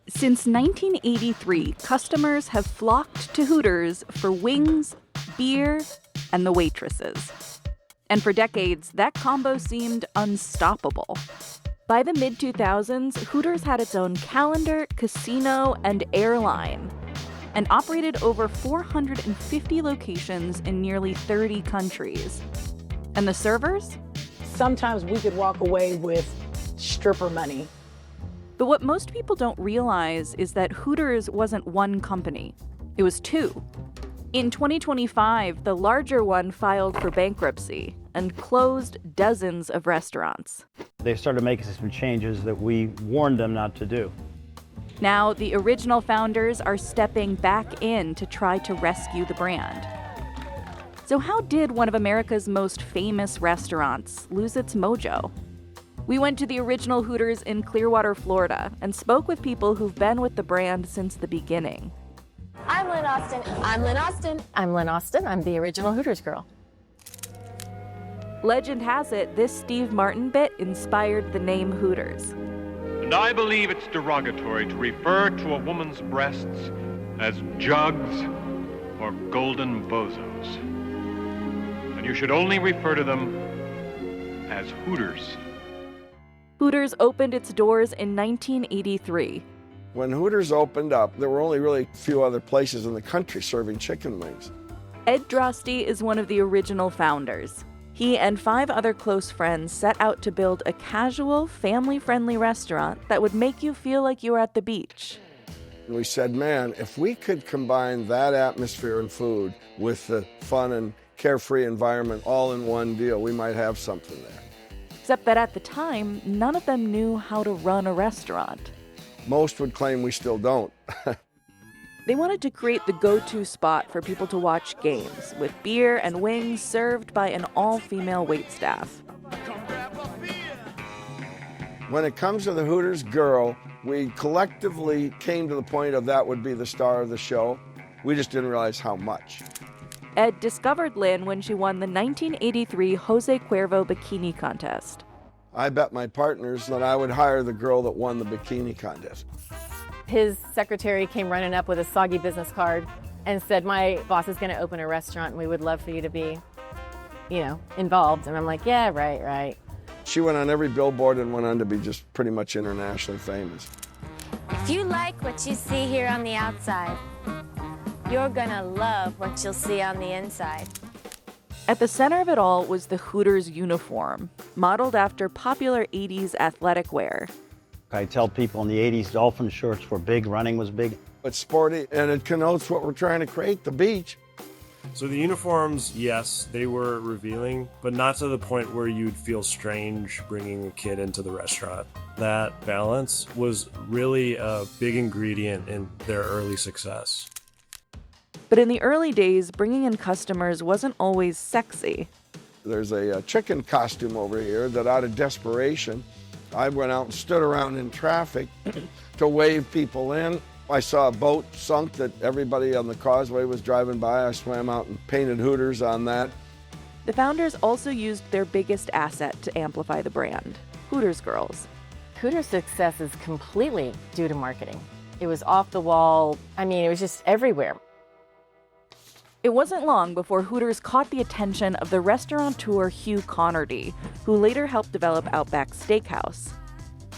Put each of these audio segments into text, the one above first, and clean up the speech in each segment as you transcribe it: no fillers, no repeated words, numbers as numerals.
Since 1983, customers have flocked to Hooters for wings, beer, and the waitresses. And for decades, that combo seemed unstoppable. By the mid-2000s, Hooters had its own calendar, casino, and airline, and operated over 450 locations in nearly 30 countries. And the servers? Sometimes we could walk away with stripper money. But what most people don't realize is that Hooters wasn't one company. It was two. In 2025, the larger one filed for bankruptcy and closed dozens of restaurants. They started making some changes that we warned them not to do. Now, the original founders are stepping back in to try to rescue the brand. So how did one of America's most famous restaurants lose its mojo? We went to the original Hooters in Clearwater, Florida, and spoke with people who've been with the brand since the beginning. I'm Lynne Austin. I'm Lynne Austin. I'm Lynne Austin. I'm the original Hooters Girl. Legend has it, this Steve Martin bit inspired the name Hooters. And I believe it's derogatory to refer to a woman's breasts as jugs or golden bozos. And you should only refer to them as Hooters. Hooters opened its doors in 1983. When Hooters opened up, there were only really a few other places in the country serving chicken wings. Ed Drosty is one of the original founders. He and 5 other close friends set out to build a casual, family-friendly restaurant that would make you feel like you were at the beach. And we said, man, if we could combine that atmosphere and food with the fun and carefree environment all in one deal, we might have something there. Except that at the time, none of them knew how to run a restaurant. Most would claim we still don't. They wanted to create the go-to spot for people to watch games, with beer and wings served by an all-female waitstaff. When it comes to the Hooters Girl, we collectively came to the point of that would be the star of the show. We just didn't realize how much. Ed discovered Lynne when she won the 1983 Jose Cuervo Bikini Contest. I bet my partners that I would hire the girl that won the bikini contest. His secretary came running up with a soggy business card and said, my boss is going to open a restaurant and we would love for you to be, involved. And I'm like, yeah, right. She went on every billboard and went on to be just pretty much internationally famous. If you like what you see here on the outside, you're gonna love what you'll see on the inside. At the center of it all was the Hooters uniform, modeled after popular 80s athletic wear. I tell people in the 80s, dolphin shorts were big, running was big. It's sporty, and it connotes what we're trying to create, the beach. So the uniforms, yes, they were revealing, but not to the point where you'd feel strange bringing a kid into the restaurant. That balance was really a big ingredient in their early success. But in the early days, bringing in customers wasn't always sexy. There's a chicken costume over here that out of desperation, I went out and stood around in traffic to wave people in. I saw a boat sunk that everybody on the causeway was driving by. I swam out and painted Hooters on that. The founders also used their biggest asset to amplify the brand, Hooters Girls. Hooters' success is completely due to marketing. It was off the wall. It was just everywhere. It wasn't long before Hooters caught the attention of the restaurateur Hugh Connerty, who later helped develop Outback Steakhouse.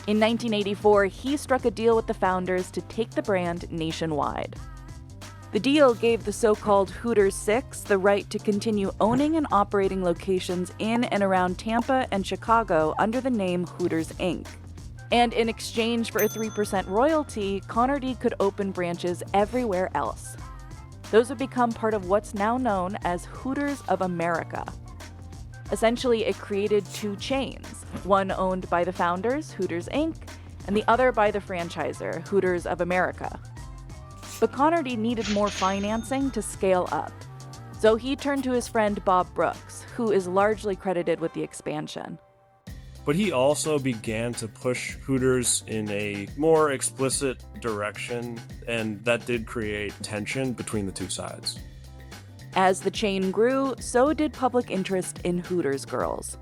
In 1984, he struck a deal with the founders to take the brand nationwide. The deal gave the so-called Hooters Six the right to continue owning and operating locations in and around Tampa and Chicago under the name Hooters, Inc. And in exchange for a 3% royalty, Connerty could open branches everywhere else. Those would become part of what's now known as Hooters of America. Essentially, it created 2 chains, one owned by the founders, Hooters, Inc., and the other by the franchisor, Hooters of America. But Connerty needed more financing to scale up. So he turned to his friend Bob Brooks, who is largely credited with the expansion. But he also began to push Hooters in a more explicit direction, and that did create tension between the two sides. As the chain grew, so did public interest in Hooters Girls.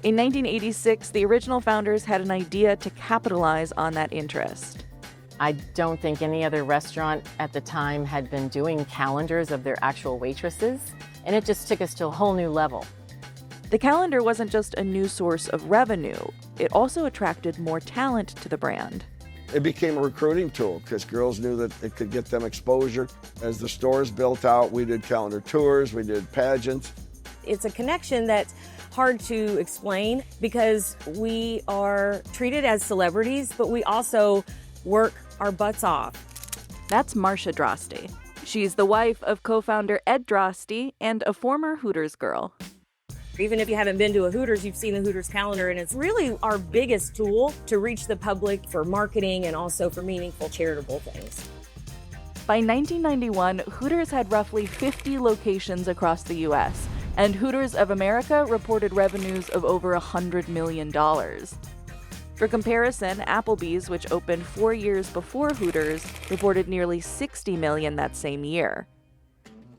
In 1986, the original founders had an idea to capitalize on that interest. I don't think any other restaurant at the time had been doing calendars of their actual waitresses, and it just took us to a whole new level. The calendar wasn't just a new source of revenue, it also attracted more talent to the brand. It became a recruiting tool because girls knew that it could get them exposure. As the stores built out, we did calendar tours, we did pageants. It's a connection that's hard to explain because we are treated as celebrities, but we also work our butts off. That's Marcia Drosty. She's the wife of co-founder Ed Drosty and a former Hooters girl. Even if you haven't been to a Hooters, you've seen the Hooters calendar, and it's really our biggest tool to reach the public for marketing and also for meaningful charitable things. By 1991, Hooters had roughly 50 locations across the U.S., and Hooters of America reported revenues of over $100 million. For comparison, Applebee's, which opened 4 years before Hooters, reported nearly $60 million that same year.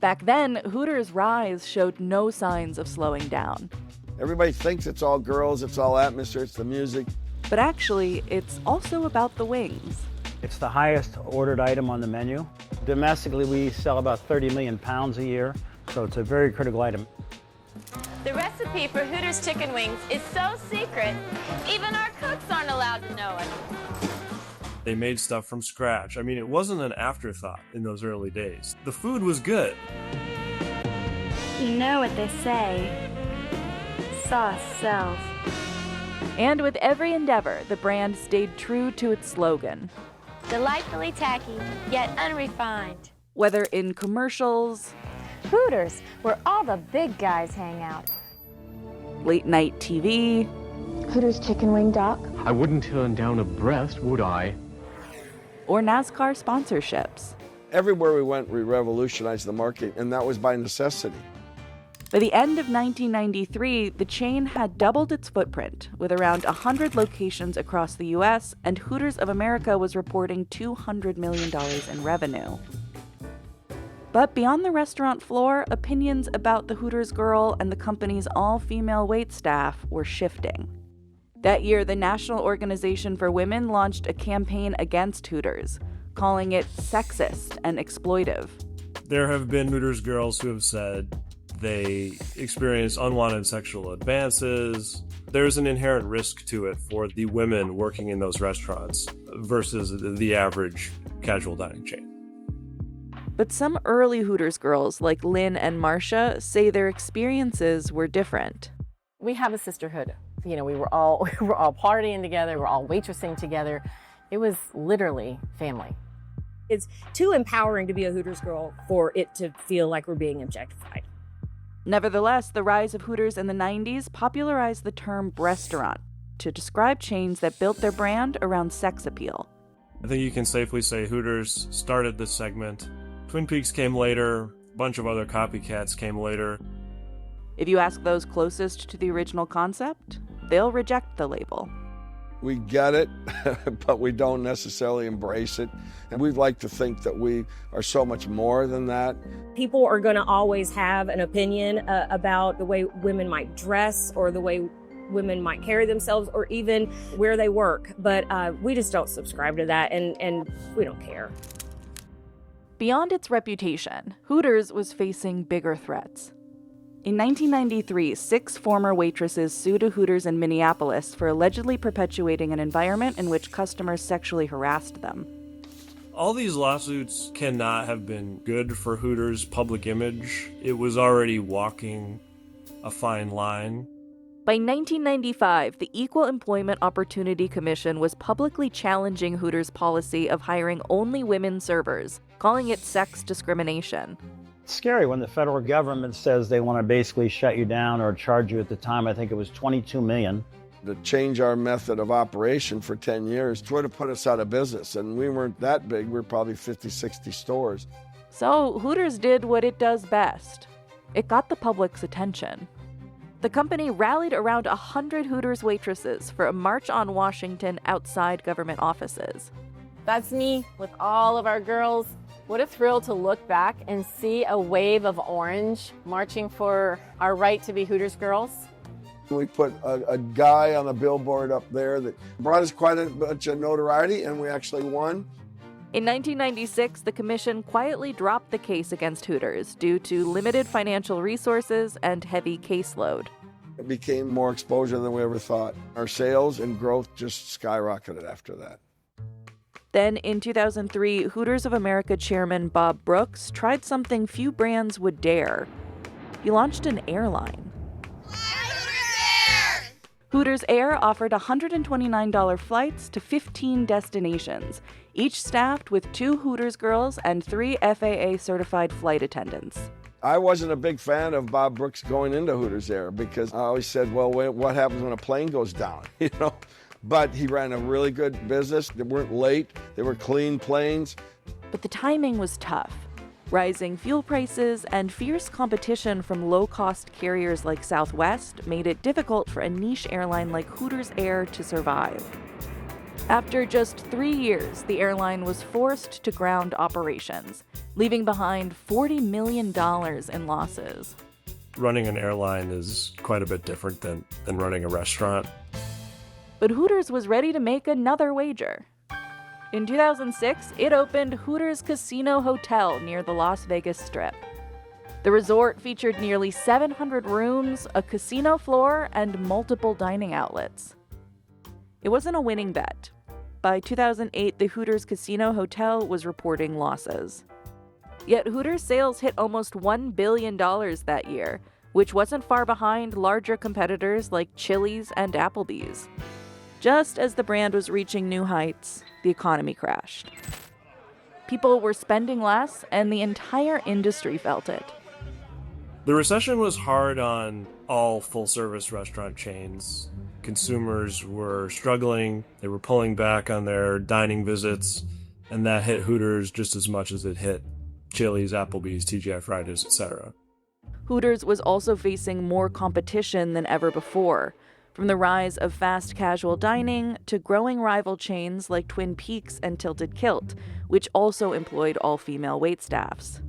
Back then, Hooters' rise showed no signs of slowing down. Everybody thinks it's all girls, it's all atmosphere, it's the music. But actually, it's also about the wings. It's the highest ordered item on the menu. Domestically, we sell about 30 million pounds a year, so it's a very critical item. The recipe for Hooters chicken wings is so secret, even our cooks aren't allowed to know it. They made stuff from scratch. I mean, it wasn't an afterthought in those early days. The food was good. You know what they say, sauce sells. And with every endeavor, the brand stayed true to its slogan. Delightfully tacky, yet unrefined. Whether in commercials, Hooters, where all the big guys hang out. late night TV, Hooters chicken wing doc. I wouldn't turn down a breast, would I? or NASCAR sponsorships. Everywhere we went, we revolutionized the market, and that was by necessity. By the end of 1993, the chain had doubled its footprint, with around 100 locations across the U.S., and Hooters of America was reporting $200 million in revenue. But beyond the restaurant floor, opinions about the Hooters Girl and the company's all-female waitstaff were shifting. That year, the National Organization for Women launched a campaign against Hooters, calling it sexist and exploitive. There have been Hooters girls who have said they experience unwanted sexual advances. There's an inherent risk to it for the women working in those restaurants versus the average casual dining chain. But some early Hooters girls, like Lynne and Marcia, say their experiences were different. We have a sisterhood. You know, we were all partying together, we're all waitressing together. It was literally family. It's too empowering to be a Hooters girl for it to feel like we're being objectified. Nevertheless, the rise of Hooters in the 90s popularized the term breastaurant to describe chains that built their brand around sex appeal. I think you can safely say Hooters started this segment. Twin Peaks came later, a bunch of other copycats came later. If you ask those closest to the original concept, they'll reject the label. We get it, but we don't necessarily embrace it. And we'd like to think that we are so much more than that. People are going to always have an opinion about the way women might dress or the way women might carry themselves or even where they work. But we just don't subscribe to that, and we don't care. Beyond its reputation, Hooters was facing bigger threats. In 1993, 6 former waitresses sued a Hooters in Minneapolis for allegedly perpetuating an environment in which customers sexually harassed them. All these lawsuits cannot have been good for Hooters' public image. It was already walking a fine line. By 1995, the Equal Employment Opportunity Commission was publicly challenging Hooters' policy of hiring only women servers, calling it sex discrimination. It's scary when the federal government says they want to basically shut you down or charge you. At the time, I think it was $22 million. To change our method of operation for 10 years would have put us out of business. And we weren't that big. We were probably 50, 60 stores. So Hooters did what it does best. It got the public's attention. The company rallied around 100 Hooters waitresses for a march on Washington outside government offices. That's me with all of our girls. What a thrill to look back and see a wave of orange marching for our right to be Hooters girls. We put a guy on a billboard up there that brought us quite a bunch of notoriety, and we actually won. In 1996, the commission quietly dropped the case against Hooters due to limited financial resources and heavy caseload. It became more exposure than we ever thought. Our sales and growth just skyrocketed after that. Then in 2003, Hooters of America chairman Bob Brooks tried something few brands would dare. He launched an airline. Hooters Air offered $129 flights to 15 destinations, each staffed with 2 Hooters Girls and 3 FAA-certified flight attendants. I wasn't a big fan of Bob Brooks going into Hooters Air because I always said, well, what happens when a plane goes down, you know? But he ran a really good business. They weren't late. They were clean planes. But the timing was tough. Rising fuel prices and fierce competition from low-cost carriers like Southwest made it difficult for a niche airline like Hooters Air to survive. After just 3 years, the airline was forced to ground operations, leaving behind $40 million in losses. Running an airline is quite a bit different than running a restaurant. But Hooters was ready to make another wager. In 2006, it opened Hooters Casino Hotel near the Las Vegas Strip. The resort featured nearly 700 rooms, a casino floor, and multiple dining outlets. It wasn't a winning bet. By 2008, the Hooters Casino Hotel was reporting losses. Yet Hooters sales hit almost $1 billion that year, which wasn't far behind larger competitors like Chili's and Applebee's. Just as the brand was reaching new heights, the economy crashed. People were spending less, and the entire industry felt it. The recession was hard on all full-service restaurant chains. Consumers were struggling, they were pulling back on their dining visits, and that hit Hooters just as much as it hit Chili's, Applebee's, TGI Fridays, etc. Hooters was also facing more competition than ever before, from the rise of fast casual dining to growing rival chains like Twin Peaks and Tilted Kilt, which also employed all-female waitstaffs.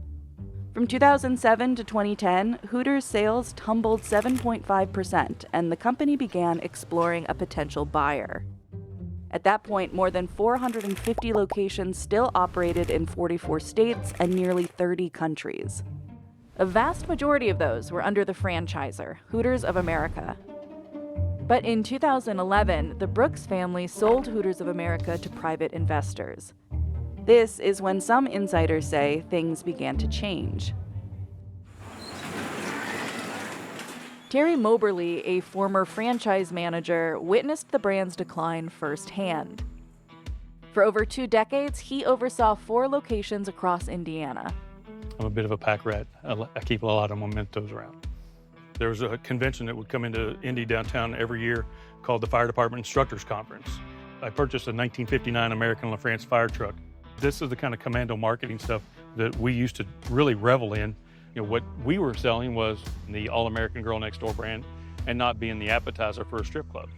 From 2007 to 2010, Hooters sales tumbled 7.5%, and the company began exploring a potential buyer. At that point, more than 450 locations still operated in 44 states and nearly 30 countries. A vast majority of those were under the franchisor, Hooters of America. But in 2011, the Brooks family sold Hooters of America to private investors. This is when some insiders say things began to change. Terry Moberly, a former franchise manager, witnessed the brand's decline firsthand. For over 2 decades, he oversaw 4 locations across Indiana. I'm a bit of a pack rat. I keep a lot of mementos around. There was a convention that would come into Indy downtown every year called the Fire Department Instructors Conference. I purchased a 1959 American LaFrance fire truck. This is the kind of commando marketing stuff that we used to really revel in. You know, what we were selling was the All-American Girl Next Door brand and not being the appetizer for a strip club.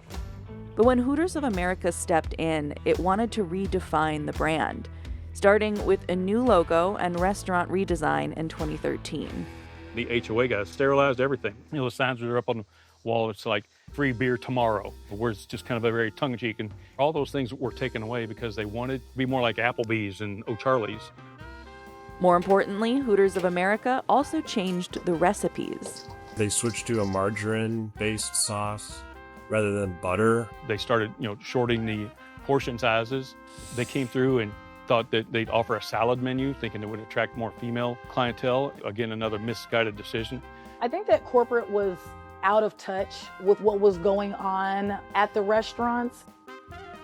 But when Hooters of America stepped in, it wanted to redefine the brand, starting with a new logo and restaurant redesign in 2013. The HOA guys sterilized everything. You know, the signs that are up on the wall, it's like free beer tomorrow, where it's just kind of a very tongue-in-cheek. And all those things were taken away because they wanted to be more like Applebee's and O'Charlie's. More importantly, Hooters of America also changed the recipes. They switched to a margarine-based sauce rather than butter. They started, shorting the portion sizes. They came through and thought that they'd offer a salad menu, thinking it would attract more female clientele. Again, another misguided decision. I think that corporate was out of touch with what was going on at the restaurants.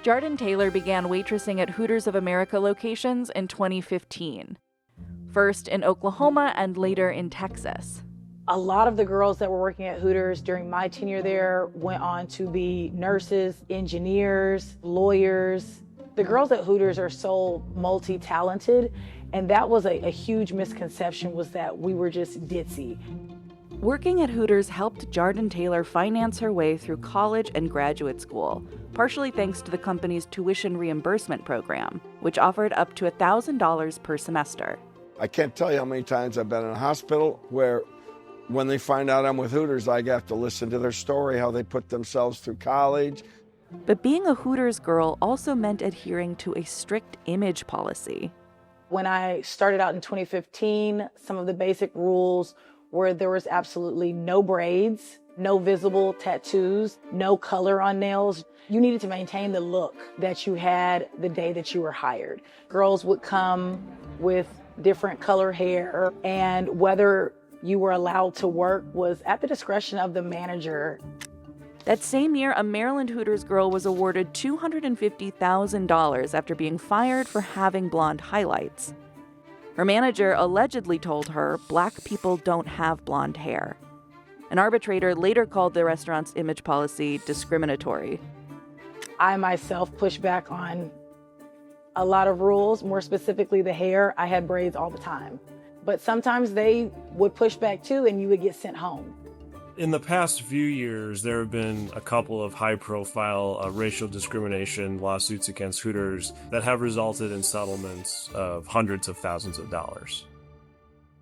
Jardin Taylor began waitressing at Hooters of America locations in 2015. First in Oklahoma and later in Texas. A lot of the girls that were working at Hooters during my tenure there went on to be nurses, engineers, lawyers. The girls at Hooters are so multi-talented, and that was a huge misconception, was that we were just ditzy. Working at Hooters helped Jardin Taylor finance her way through college and graduate school, partially thanks to the company's tuition reimbursement program, which offered up to $1,000 per semester. I can't tell you how many times I've been in a hospital where when they find out I'm with Hooters, I have to listen to their story, how they put themselves through college. But being a Hooters girl also meant adhering to a strict image policy. When I started out in 2015, some of the basic rules were there was absolutely no braids, no visible tattoos, no color on nails. You needed to maintain the look that you had the day that you were hired. Girls would come with different color hair, and whether you were allowed to work was at the discretion of the manager. That same year, a Maryland Hooters girl was awarded $250,000 after being fired for having blonde highlights. Her manager allegedly told her black people don't have blonde hair. An arbitrator later called the restaurant's image policy discriminatory. I myself pushed back on a lot of rules, more specifically the hair. I had braids all the time. But sometimes they would push back too, and you would get sent home. In the past few years, there have been a couple of high-profile racial discrimination lawsuits against Hooters that have resulted in settlements of hundreds of thousands of dollars.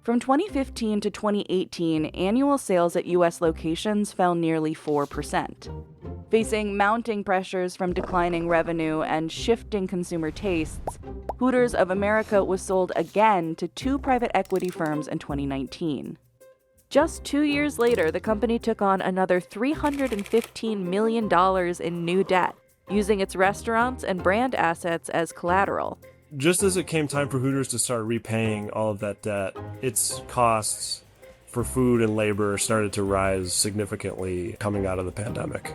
From 2015 to 2018, annual sales at U.S. locations fell nearly 4%. Facing mounting pressures from declining revenue and shifting consumer tastes, Hooters of America was sold again to two private equity firms in 2019. Just 2 years later, the company took on another $315 million in new debt, using its restaurants and brand assets as collateral. Just as it came time for Hooters to start repaying all of that debt, its costs for food and labor started to rise significantly coming out of the pandemic.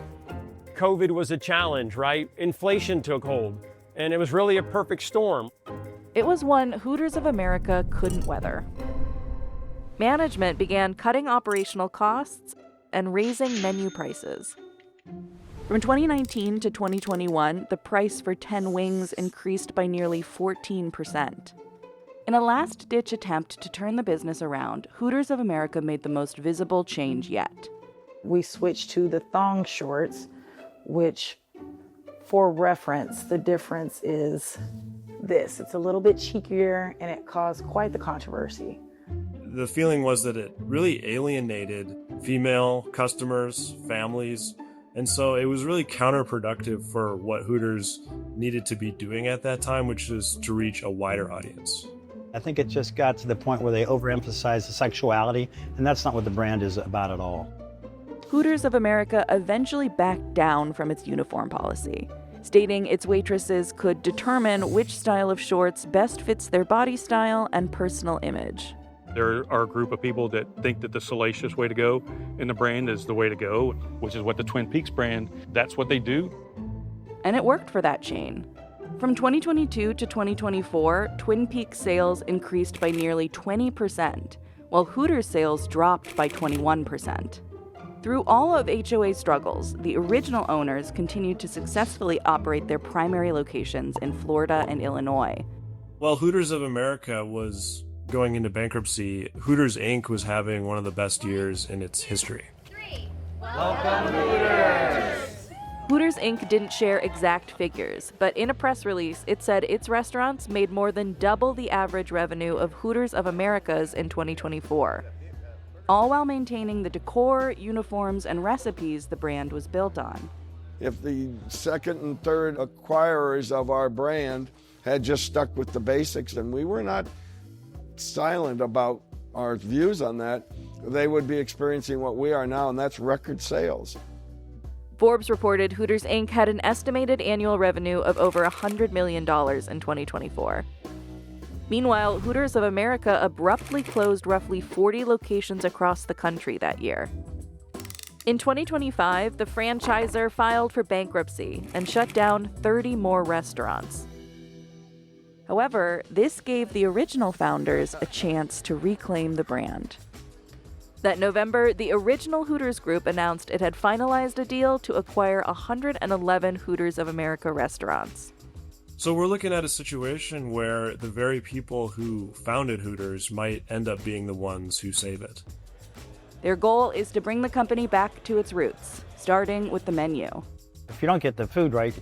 COVID was a challenge, right? Inflation took hold, and it was really a perfect storm. It was one Hooters of America couldn't weather. Management began cutting operational costs and raising menu prices. From 2019 to 2021, the price for 10 wings increased by nearly 14%. In a last-ditch attempt to turn the business around, Hooters of America made the most visible change yet. We switched to the thong shorts, which, for reference, the difference is this. It's a little bit cheekier, and it caused quite the controversy. The feeling was that it really alienated female customers, families, and so it was really counterproductive for what Hooters needed to be doing at that time, which is to reach a wider audience. I think it just got to the point where they overemphasized the sexuality, and that's not what the brand is about at all. Hooters of America eventually backed down from its uniform policy, stating its waitresses could determine which style of shorts best fits their body style and personal image. There are a group of people that think that the salacious way to go in the brand is the way to go, which is what the Twin Peaks brand, that's what they do. And it worked for that chain. From 2022 to 2024, Twin Peaks sales increased by nearly 20%, while Hooters sales dropped by 21%. Through all of HOA's struggles, the original owners continued to successfully operate their primary locations in Florida and Illinois. While Hooters of America was going into bankruptcy, Hooters Inc. was having one of the best years in its history. Welcome, Hooters! Hooters Inc. didn't share exact figures, but in a press release, it said its restaurants made more than double the average revenue of Hooters of America's in 2024, all while maintaining the decor, uniforms, and recipes the brand was built on. If the second and third acquirers of our brand had just stuck with the basics, and we were not silent about our views on that, they would be experiencing what we are now, and that's record sales. Forbes reported Hooters Inc. had an estimated annual revenue of over $100 million in 2024. Meanwhile, Hooters of America abruptly closed roughly 40 locations across the country that year. In 2025, the franchisor filed for bankruptcy and shut down 30 more restaurants. However, this gave the original founders a chance to reclaim the brand. That November, the original Hooters Group announced it had finalized a deal to acquire 111 Hooters of America restaurants. So we're looking at a situation where the very people who founded Hooters might end up being the ones who save it. Their goal is to bring the company back to its roots, starting with the menu. If you don't get the food right,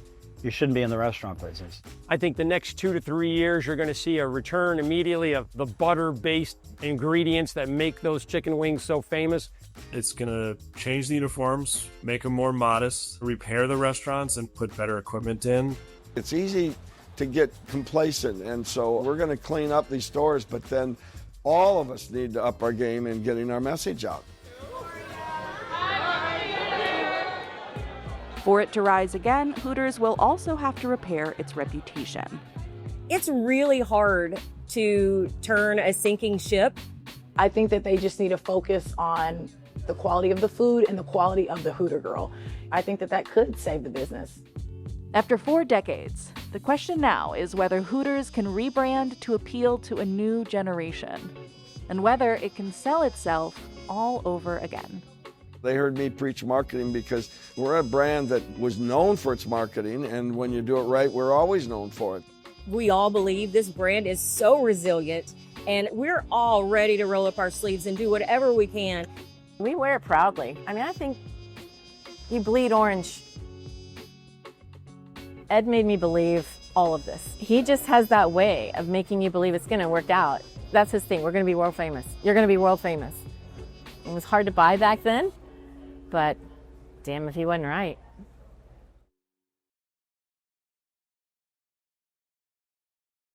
you shouldn't be in the restaurant business. I think the next 2 to 3 years, you're going to see a return immediately of the butter-based ingredients that make those chicken wings so famous. It's going to change the uniforms, make them more modest, repair the restaurants, and put better equipment in. It's easy to get complacent, and so we're going to clean up these stores, but then all of us need to up our game in getting our message out. For it to rise again, Hooters will also have to repair its reputation. It's really hard to turn a sinking ship. I think that they just need to focus on the quality of the food and the quality of the Hooter Girl. I think that could save the business. After 4 decades, the question now is whether Hooters can rebrand to appeal to a new generation, and whether it can sell itself all over again. They heard me preach marketing because we're a brand that was known for its marketing, and when you do it right, we're always known for it. We all believe this brand is so resilient, and we're all ready to roll up our sleeves and do whatever we can. We wear it proudly. I mean, I think you bleed orange. Ed made me believe all of this. He just has that way of making you believe it's going to work out. That's his thing. We're going to be world famous. You're going to be world famous. It was hard to buy back then, but damn if he wasn't right.